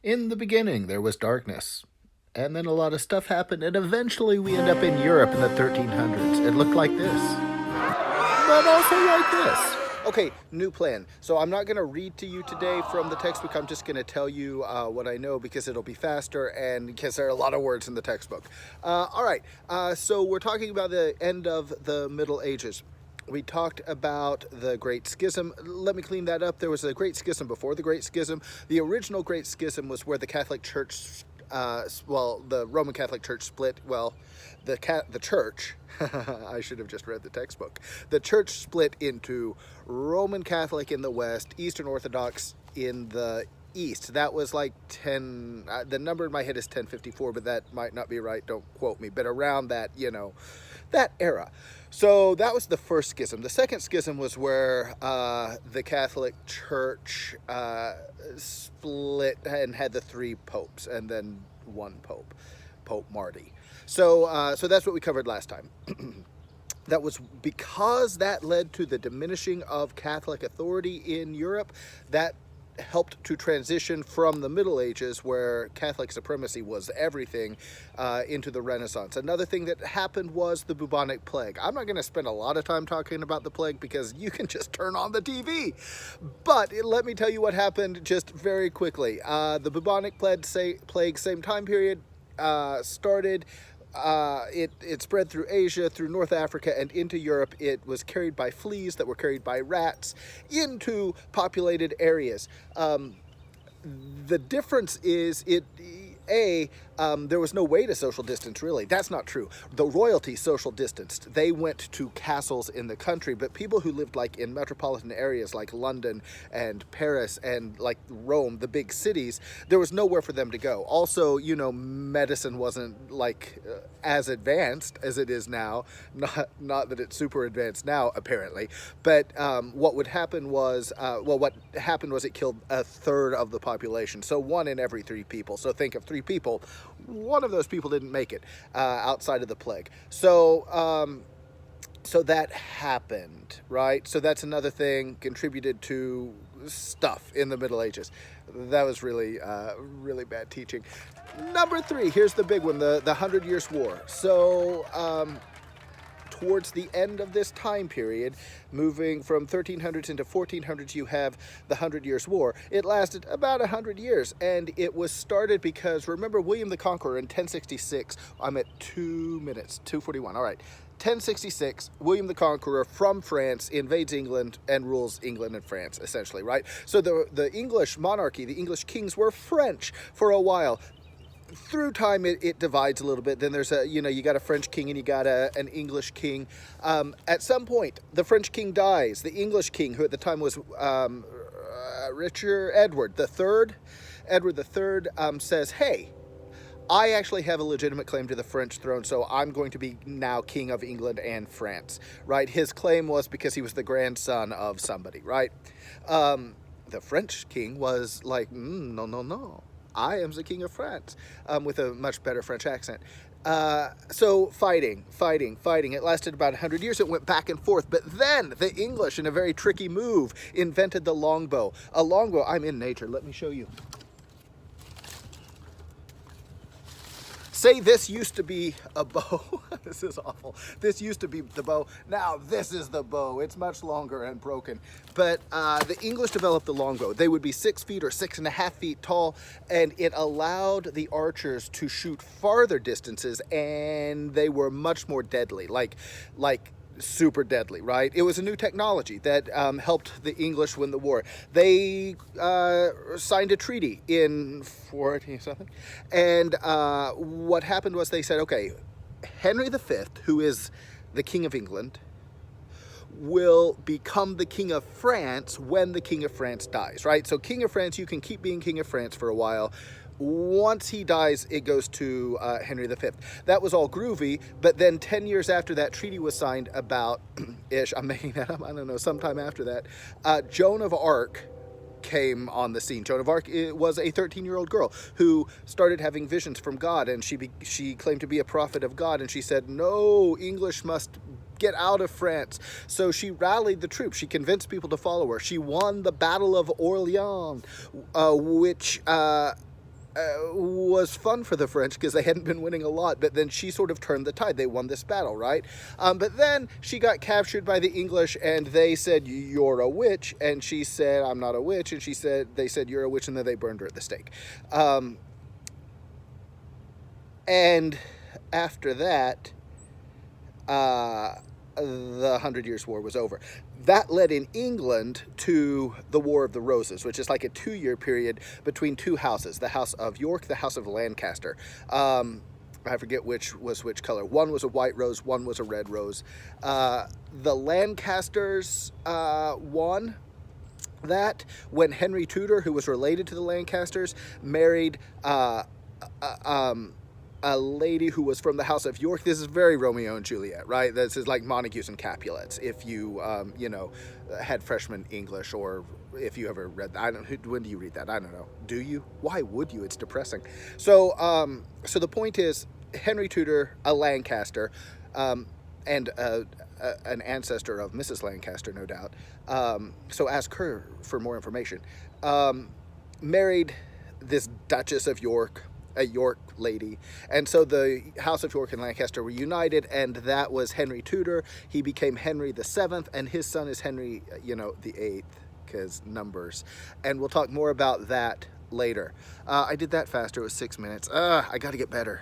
In the beginning, there was darkness. And then a lot of stuff happened, and eventually we end up in Europe in the 1300s. It looked like this, but also like this. Okay, new plan. So I'm not going to read to you today from the textbook. I'm just going to tell you what I know because it'll be faster and because there are a lot of words in the textbook. All right, so we're talking about the end of the Middle Ages. We talked about the Great Schism. Let me clean that up. There was a Great Schism before the Great Schism. The original Great Schism was where the Catholic Church, the Roman Catholic Church split. Well, the church, I should have just read the textbook. The church split into Roman Catholic in the West, Eastern Orthodox in the East. That was like 10, the number in my head is 1054, but that might not be right. Don't quote me. But around that, that era. So that was the first schism. The second schism was where the Catholic Church split and had the three popes and then one pope, Pope Marty. So that's what we covered last time. That was because that led to the diminishing of Catholic authority in Europe. That helped to transition from the Middle Ages, where Catholic supremacy was everything, into the Renaissance. Another thing that happened was the Bubonic Plague. I'm not going to spend a lot of time talking about the plague because you can just turn on the TV. But let me tell you what happened just very quickly. The Bubonic Plague, same time period, started. It spread through Asia, through North Africa, and into Europe. It was carried by fleas that were carried by rats into populated areas. The difference is there was no way to social distance, really. That's not true. The royalty social distanced. They went to castles in the country, but people who lived like in metropolitan areas like London and Paris and like Rome, the big cities, there was nowhere for them to go. Also, medicine wasn't like as advanced as it is now. Not that it's super advanced now, apparently. But what happened was it killed a third of the population. So 1 in every 3 people. So think of 3 people. One of those people didn't make it outside of the plague. So that happened, right? So that's another thing contributed to stuff in the Middle Ages. That was really, really bad teaching. Number 3, here's the big one, the 100 Years' War. So towards the end of this time period, moving from 1300s into 1400s, you have the 100 Years' War. It lasted about 100 years, and it was started because, remember, William the Conqueror in 1066, I'm at 2 minutes, 2:41, all right. 1066, William the Conqueror from France invades England and rules England and France, essentially, right? So the English monarchy, the English kings were French for a while. Through time, it divides a little bit. Then there's you got a French king and you got an English king. At some point, the French king dies. The English king, who at the time was Edward III, says, hey, I actually have a legitimate claim to the French throne, so I'm going to be now king of England and France, right? His claim was because he was the grandson of somebody, right? The French king was like, no, no, no. I am the king of France, with a much better French accent. So fighting. It lasted about 100 years. It went back and forth. But then the English, in a very tricky move, invented the longbow. A longbow, I'm in nature. Let me show you. Say this used to be a bow. This is awful. This used to be the bow. Now this is the bow. It's much longer and broken. But the English developed the longbow. They would be 6 feet or 6.5 feet tall, and it allowed the archers to shoot farther distances, and they were much more deadly. Like super deadly, right? It was a new technology that helped the English win the war. They signed a treaty in 40-something, and what happened was they said, okay, Henry V, who is the King of England, will become the King of France when the King of France dies, right? So King of France, you can keep being King of France for a while. Once he dies, it goes to Henry V. That was all groovy, but then 10 years after that treaty was signed, about ish, I'm making that up, I don't know, sometime after that, Joan of Arc came on the scene. Joan of Arc was a 13-year-old girl who started having visions from God, and she claimed to be a prophet of God, and she said, no, English must get out of France. So she rallied the troops. She convinced people to follow her. She won the Battle of Orleans, which was fun for the French because they hadn't been winning a lot, but then she sort of turned the tide. They won this battle, right? But then she got captured by the English, and they said, "You're a witch," and she said, "I'm not a witch," and they said, "You're a witch," and then they burned her at the stake. And after that, the 100 Years' War was over. That led in England to the War of the Roses, which is like a 2-year period between two houses, the House of York, the House of Lancaster. I forget which was which color. One was a white rose, one was a red rose. The Lancasters won that when Henry Tudor, who was related to the Lancasters, married a lady who was from the House of York. This is very Romeo and Juliet, right? This is like Montagues and Capulets, if you, had freshman English, or if you ever read that. When do you read that? I don't know. Do you? Why would you? It's depressing. So the point is, Henry Tudor, a Lancaster, and an ancestor of Mrs. Lancaster, no doubt. So ask her for more information. Married this Duchess of York, a York lady, and so the House of York and Lancaster were united, and that was Henry Tudor. He became Henry the Seventh, and his son is Henry, the Eighth, because numbers. And we'll talk more about that later. I did that faster. It was 6 minutes. I got to get better.